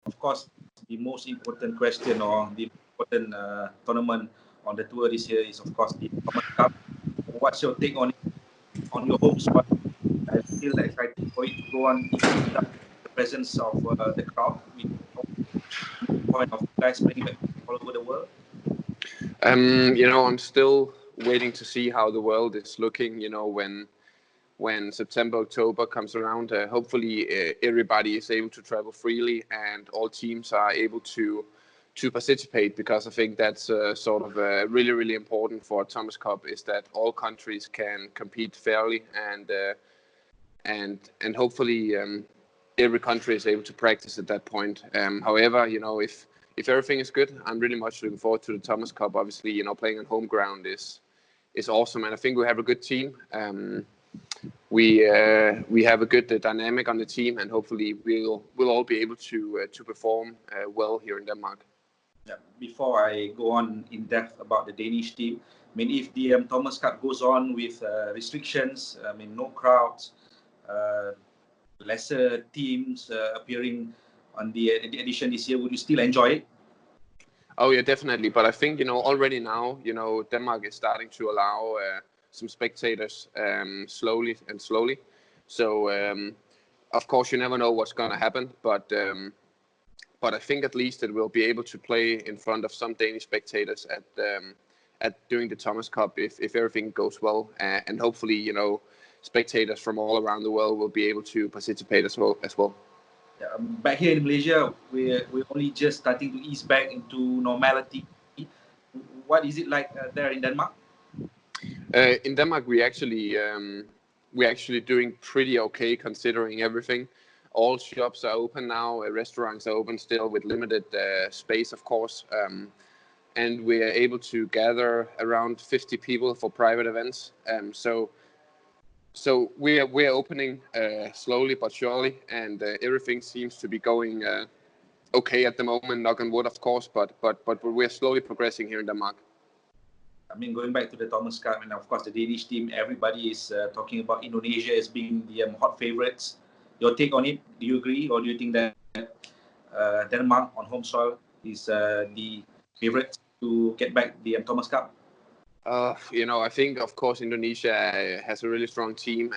of course, the most important question or the important tournament on the tour this year is, of course, the Thomas Cup. What's your take on it, on your home spot? I feel excited for it to go on, even without the presence of the crowd, with the point of guys playing back all over the world. I'm still waiting to see how the world is looking. When September, October comes around, hopefully everybody is able to travel freely and all teams are able to participate, because I think that's sort of really, really important for Thomas Cup, is that all countries can compete fairly and hopefully every country is able to practice at that point. However, if everything is good, I'm really much looking forward to the Thomas Cup. Obviously, playing on home ground is awesome, and I think we have a good team. We have a good dynamic on the team, and hopefully we'll all be able to perform well here in Denmark. Yeah. Before I go on in depth about the Danish team, I mean, if the Thomas Cup goes on with restrictions, I mean, no crowds, lesser teams appearing on the edition this year, would you still enjoy it? Oh yeah, definitely. But I think already now Denmark is starting to allow some spectators slowly. So of course you never know what's going to happen, but I think at least that we'll be able to play in front of some Danish spectators at during the Thomas Cup if everything goes well, and hopefully spectators from all around the world will be able to participate as well. Yeah, back here in Malaysia, we're only just starting to ease back into normality. What is it like there in Denmark? In Denmark, we're actually doing pretty okay considering everything. All shops are open now. Restaurants are open still with limited space, of course. And we are able to gather around 50 people for private events. So we are opening slowly but surely, and everything seems to be going okay at the moment. Knock on wood, of course, but we're slowly progressing here in Denmark. I mean, going back to the Thomas Cup, and of course the Danish team, everybody is talking about Indonesia as being the hot favourites. Your take on it? Do you agree, or do you think that Denmark on home soil is the favourite to get back the Thomas Cup? I think, of course, Indonesia has a really strong team.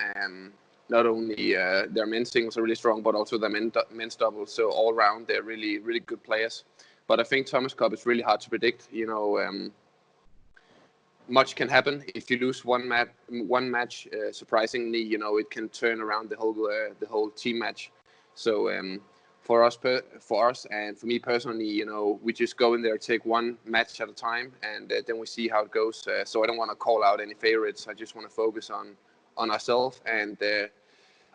Not only their men's singles are really strong, but also their men's doubles. So all around, they're really, really good players. But I think Thomas Cup is really hard to predict. Much can happen. If you lose one match, surprisingly, it can turn around the whole team match. So for us and for me personally, we just go in there, take one match at a time, and then we see how it goes. So I don't want to call out any favorites. I just want to focus on ourselves and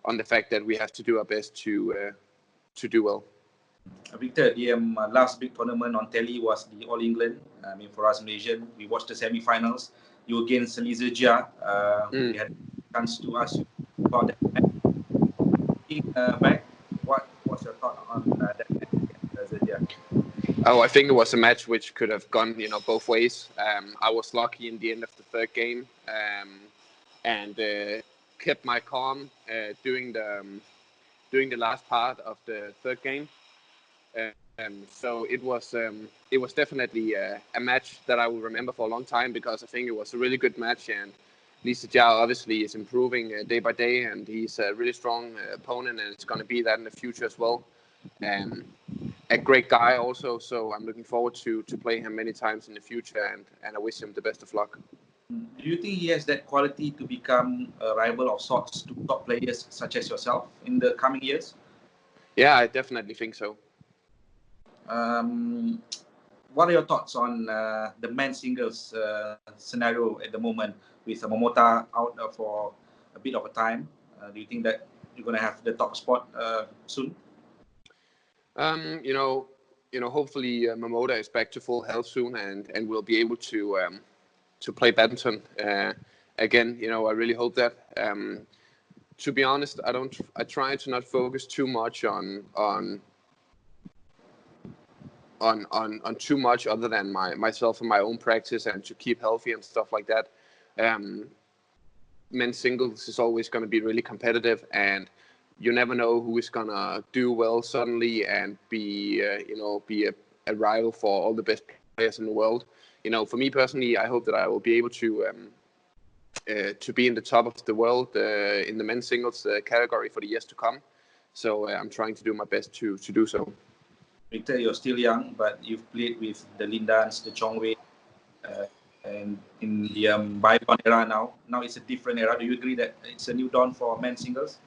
on the fact that we have to do our best to do well. Victor, the last big tournament on telly was the All England. I mean, for us Malaysian, we watched the semi-finals. You against Lee Zii Jia. We had a chance to ask you about that match. Back, what's your thought on that match against Zii Jia? Oh, I think it was a match which could have gone, both ways. I was lucky in the end of the third game, and kept my calm during the last part of the third game. So it was definitely a match that I will remember for a long time, because I think it was a really good match, and Lee Zii Jia obviously is improving day by day, and he's a really strong opponent, and it's going to be that in the future as well. A great guy also, so I'm looking forward to playing him many times in the future, and I wish him the best of luck. Do you think he has that quality to become a rival of sorts to top players such as yourself in the coming years? Yeah, I definitely think so. What are your thoughts on the men's singles scenario at the moment with Momota out for a bit of a time? Do you think that you're going to have the top spot soon? Hopefully Momota is back to full health soon, and will be able to play badminton again. I really hope that. To be honest, I try to not focus too much on too much other than myself and my own practice, and to keep healthy and stuff like that. Men's singles is always going to be really competitive, and you never know who is gonna do well suddenly and be a rival for all the best players in the world. For me personally, I hope that I will be able to be in the top of the world in the men's singles category for the years to come. So I'm trying to do my best to do so. Viktor, you're still young, but you've played with the Lindans, the Chongwei, and in the bygone era now. Now it's a different era. Do you agree that it's a new dawn for men's singles?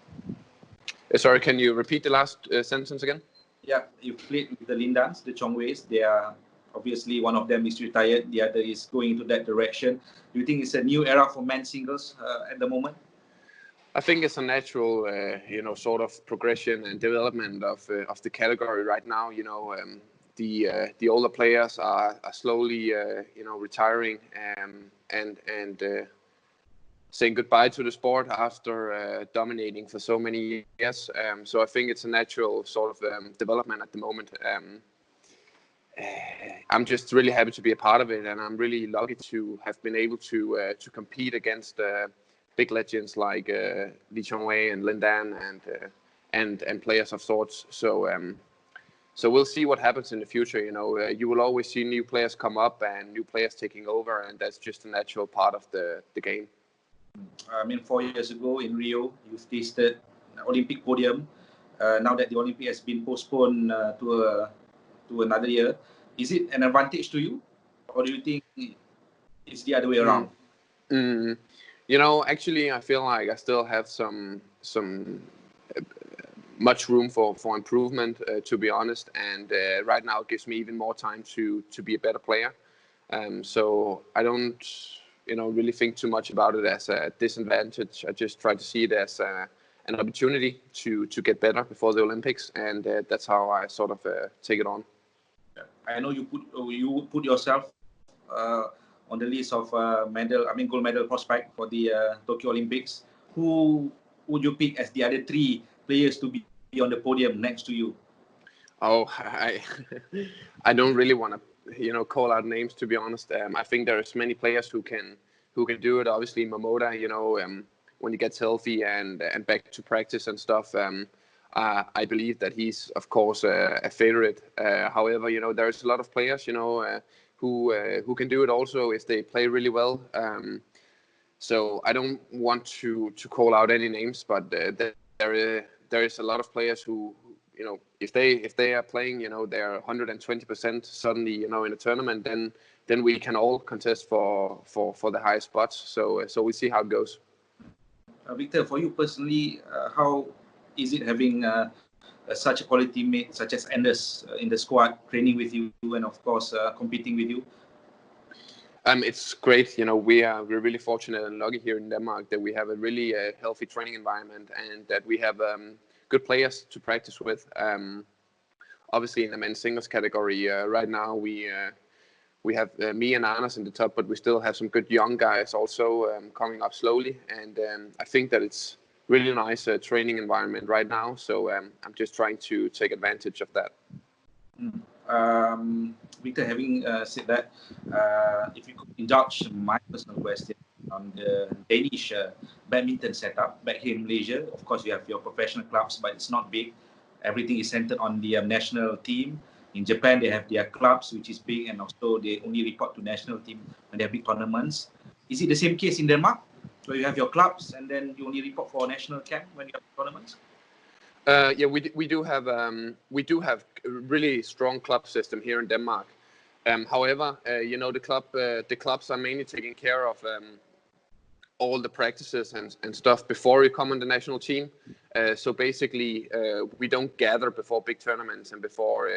Sorry, can you repeat the last sentence again? Yeah, you've played with the Lindans, the Chongweis. They are obviously, one of them is retired, the other is going into that direction. Do you think it's a new era for men's singles at the moment? I think it's a natural, sort of progression and development of the category right now. The older players are slowly, retiring and saying goodbye to the sport after dominating for so many years. So I think it's a natural sort of development at the moment. I'm just really happy to be a part of it, and I'm really lucky to have been able to compete against big legends like Lee Chongwei and Lindan and players of sorts. So we'll see what happens in the future. You will always see new players come up and new players taking over, and that's just a natural part of the game. 4 years ago in Rio, you've tasted Olympic podium. Now that the Olympic has been postponed to another year, is it an advantage to you, or do you think it's the other way around? Actually, I feel like I still have some much room for improvement, to be honest. And right now, it gives me even more time to be a better player. So I don't, really think too much about it as a disadvantage. I just try to see it as an opportunity to get better before the Olympics, and that's how I sort of take it on. I know you put yourself on the list of gold medal prospect for the Tokyo Olympics. Who would you pick as the other 3 players to be on the podium next to you? Oh, I don't really want to, call out names, to be honest. I think there's many players who can do it. Obviously, Momoda, when he gets healthy and back to practice and stuff, I believe that he's, of course, a favorite. However, there's a lot of players, who can do it also if they play really well. So I don't want to call out any names, but there is a lot of players who, if they are playing, they're 120% suddenly, in a tournament, then we can all contest for the highest spots. So we'll see how it goes. Viktor, for you personally, how is it having such a quality mate such as Anders in the squad, training with you and of course competing with you? It's great. We're really fortunate and lucky here in Denmark that we have a really healthy training environment and that we have good players to practice with. Obviously, in the men's singles category right now, we have me and Anders in the top, but we still have some good young guys also coming up slowly. And I think that it's really nice training environment right now. So I'm just trying to take advantage of that. Viktor, having said that, if you could indulge my personal question on the Danish badminton setup back here in Malaysia. Of course, you have your professional clubs, but it's not big. Everything is centered on the national team. In Japan, they have their clubs, which is big, and also they only report to national team when they have big tournaments. Is it the same case in Denmark? So you have your clubs, and then you only report for national camp when you have tournaments? Yeah, we do have a really strong club system here in Denmark. However, the clubs are mainly taking care of all the practices and stuff before you come on the national team. So basically, we don't gather before big tournaments and before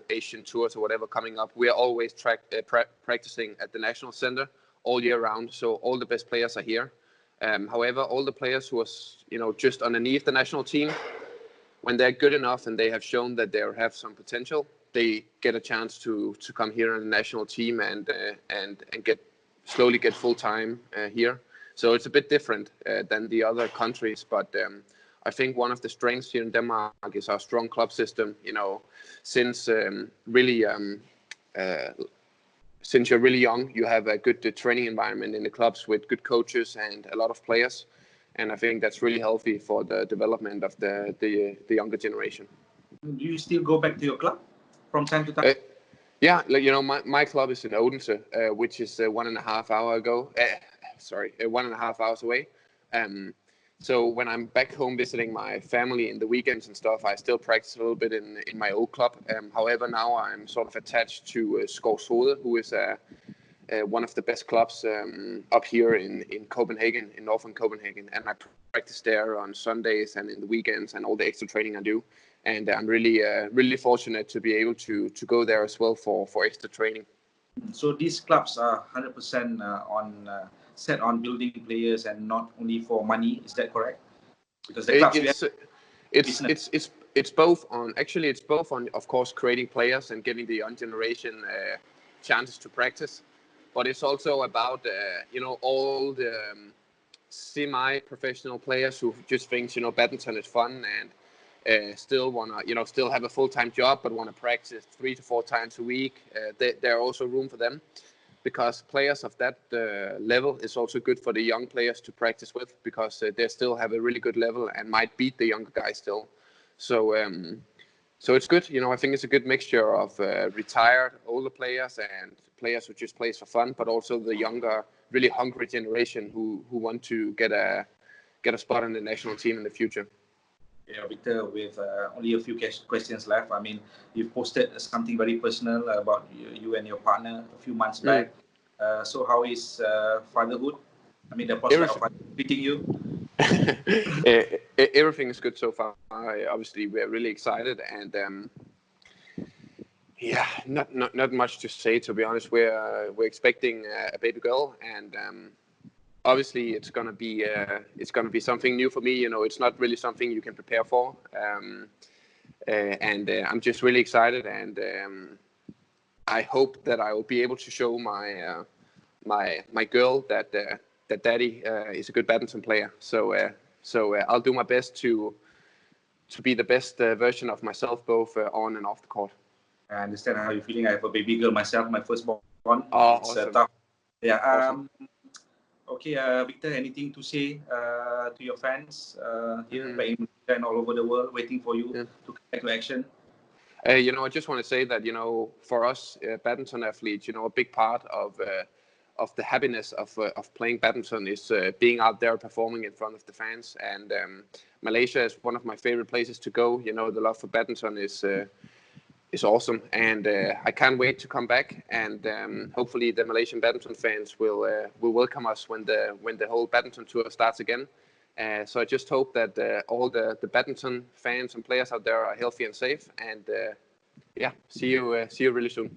Asian tours or whatever coming up. We are always practicing at the national center all year round. So all the best players are here. However, all the players who are just underneath the national team, when they're good enough and they have shown that they have some potential, they get a chance to come here on the national team and slowly get full time here. So it's a bit different than the other countries, but I think one of the strengths here in Denmark is our strong club system. Since since you're really young, you have a good training environment in the clubs with good coaches and a lot of players. and I think that's really healthy for the development of the younger generation. Do you still go back to your club from time to time? Yeah, like, you know, my club is in Odense, which is 1.5 hours away. So when I'm back home visiting my family in the weekends and stuff, I still practice a little bit in my old club. However, now I'm sort of attached to Skovshoved, who is one of the best clubs up here in Copenhagen, in northern Copenhagen, and I practice there on Sundays and in the weekends and all the extra training I do. And I'm really fortunate to be able to go there as well for extra training. So these clubs are 100% set on building players and not only for money. Is that correct? Because the clubs it's both on, actually it's both on, of course, creating players and giving the young generation chances to practice, but it's also about you know, all the semi-professional players who just think, you know, badminton is fun and still want to, you know, still have a full-time job but want to practice 3 to 4 times a week. There are also room for them, because players of that level is also good for the young players to practice with, because they still have a really good level and might beat the younger guys still. So so it's good, you know. I think it's a good mixture of retired older players and players who just plays for fun, but also the younger, really hungry generation who want to get a spot in the national team in the future. Yeah, Victor, with only a few questions left. I mean, you've posted something very personal about you and your partner a few months back. So how is fatherhood? I mean, the prospect of meeting you? Everything is good so far. Obviously, we're really excited, and yeah, not much to say, to be honest. We're expecting a baby girl, and obviously it's gonna be something new for me. You know, it's not really something you can prepare for, and I'm just really excited, and I hope that I will be able to show my girl that Daddy is a good badminton player. So I'll do my best to be the best version of myself, both on and off the court. I understand how you're feeling. I have a baby girl myself, my firstborn. Oh, it's awesome. Tough. Yeah. Awesome. Okay, Victor, anything to say to your fans here and all over the world, waiting for you to come back to action? You know, I just want to say that, you know, for us badminton athletes, you know, a big part of the happiness of playing badminton is being out there performing in front of the fans. And Malaysia is one of my favorite places to go. You know, the love for badminton is awesome, and I can't wait to come back. And hopefully, the Malaysian badminton fans will welcome us when the whole badminton tour starts again. So I just hope that all the badminton fans and players out there are healthy and safe. And yeah, see you really soon.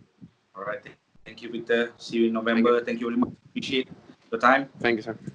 All right. Thank you, Victor. See you in November. Thank you very much. Appreciate your time. Thank you, sir.